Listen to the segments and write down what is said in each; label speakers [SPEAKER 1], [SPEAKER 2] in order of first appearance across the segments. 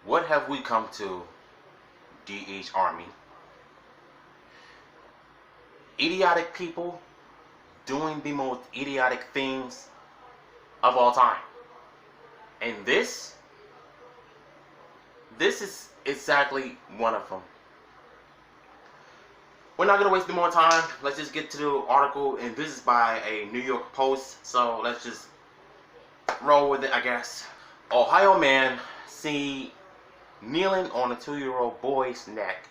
[SPEAKER 1] What have we come to, DH Army? Idiotic people doing the most idiotic things of all time. And this is exactly one of them. We're not going to waste any more time. Let's just get to the article. And this is by a New York Post. So let's just roll with it, I guess. Ohio man seen kneeling on a 2-year-old boy's neck.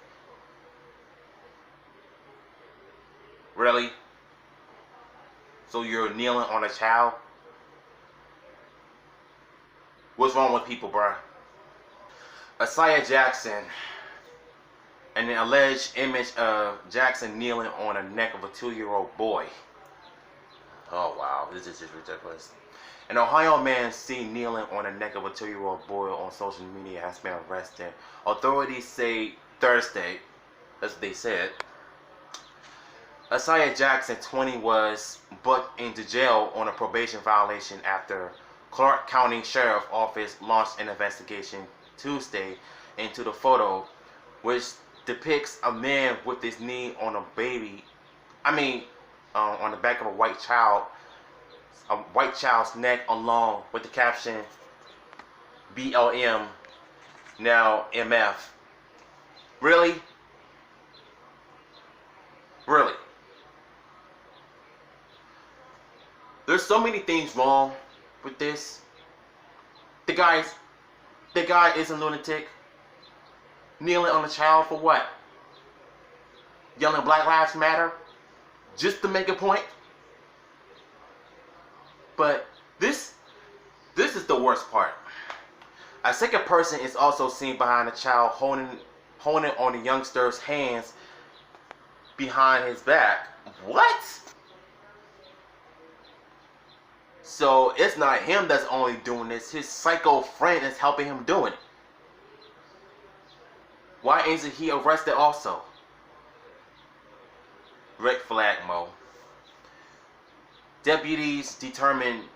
[SPEAKER 1] Really? So you're kneeling on a child? What's wrong with people, bruh? Isaiah Jackson, and an alleged image of Jackson kneeling on the neck of a 2-year-old boy. Oh wow, this is just ridiculous. An Ohio man seen kneeling on the neck of a 2-year-old boy on social media has been arrested. Authorities say Thursday, as they said. Isaiah Jackson, 20, was booked into jail on a probation violation after Clark County Sheriff's Office launched an investigation Tuesday into the photo, which depicts a man with his knee on a baby. On the back of a white child's neck, along with the caption "BLM now MF." Really? Really? There's so many things wrong with this. The guy is a lunatic. Kneeling on a child for what? Yelling Black Lives Matter? Just to make a point? But this is the worst part. A second person is also seen behind the child holding on the youngster's hands behind his back. What? So it's not him that's only doing this. His psycho friend is helping him doing it. Why isn't he arrested also? Red flag mo. Deputies determined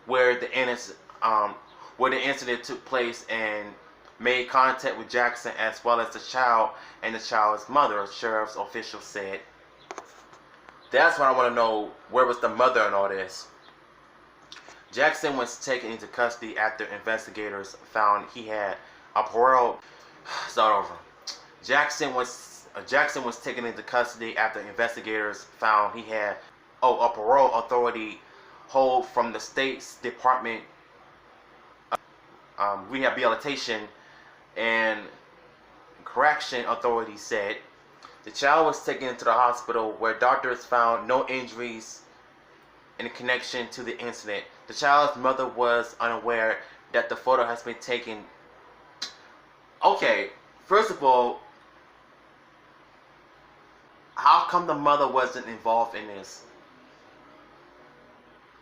[SPEAKER 1] where the incident took place and made contact with Jackson as well as the child and the child's mother, sheriff's officials said. That's what I want to know. Where was the mother in all this? Jackson was taken into custody after investigators found he had a parole. Start over. Jackson was taken into custody after investigators found he had a parole authority hold from the state's Department of Rehabilitation and Correction Authority said. The child was taken into the hospital where doctors found no injuries in connection to the incident. The child's mother was unaware that the photo has been taken. Okay, first of all, how come the mother wasn't involved in this?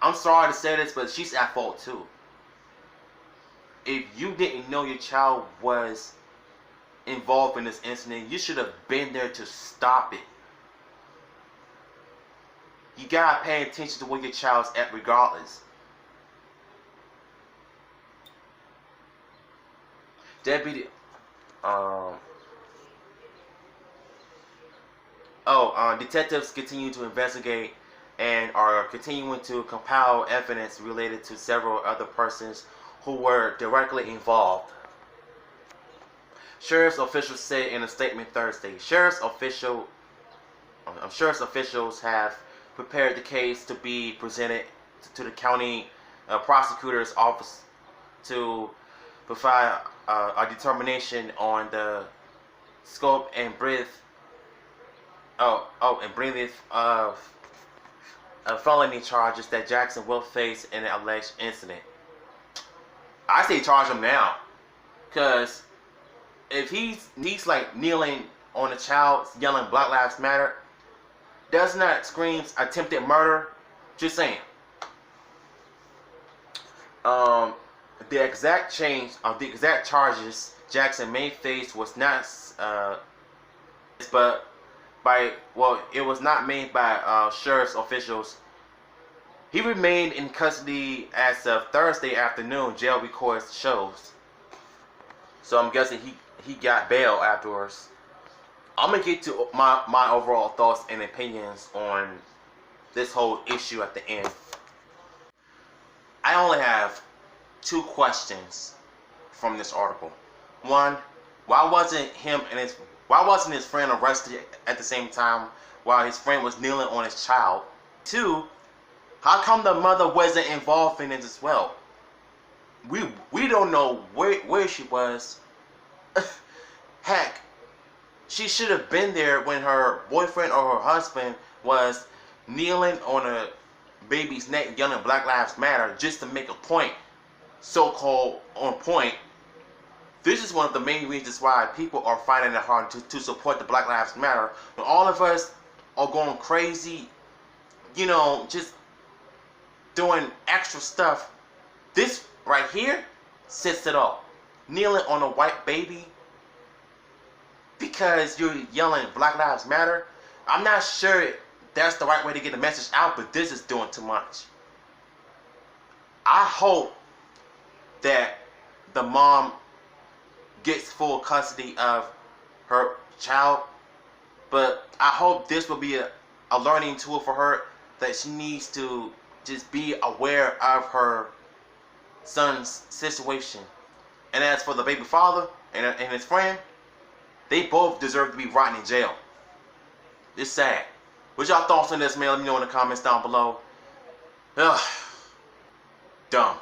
[SPEAKER 1] I'm sorry to say this, but she's at fault too. If you didn't know your child was involved in this incident, you should have been there to stop it. You gotta pay attention to where your child's at regardless. Detectives continue to investigate and are continuing to compile evidence related to several other persons who were directly involved. Sheriff's officials said in a statement Thursday. Sheriff's officials have prepared the case to be presented to the county prosecutor's office to provide a determination on the scope and breadth of felony charges that Jackson will face in the alleged incident. I say charge him now, because if he's like kneeling on a child yelling Black Lives Matter, doesn't that scream attempted murder? Just saying. The exact charges Jackson may face was not it was not made by sheriff's officials. He remained in custody as of Thursday afternoon, jail records shows. So I'm guessing he got bail afterwards. I'm gonna get to my overall thoughts and opinions on this whole issue at the end. I only have two questions from this article. One, why wasn't his friend arrested at the same time while his friend was kneeling on his child? Two, how come the mother wasn't involved in it as well? We don't know where she was. Heck, she should have been there when her boyfriend or her husband was kneeling on a baby's neck yelling Black Lives Matter just to make a point, so-called on point. This is one of the main reasons why people are finding it hard to support the Black Lives Matter. When all of us are going crazy, you know, just doing extra stuff. This right here sets it off. Kneeling on a white baby because you're yelling Black Lives Matter. I'm not sure that's the right way to get the message out, but this is doing too much. I hope that the mom gets full custody of her child, but I hope this will be a learning tool for her, that she needs to just be aware of her son's situation. And as for the baby father and his friend, they both deserve to be rotting in jail. It's sad. What's y'all thoughts on this, man? Let me know in the comments down below. Ugh. Dumb.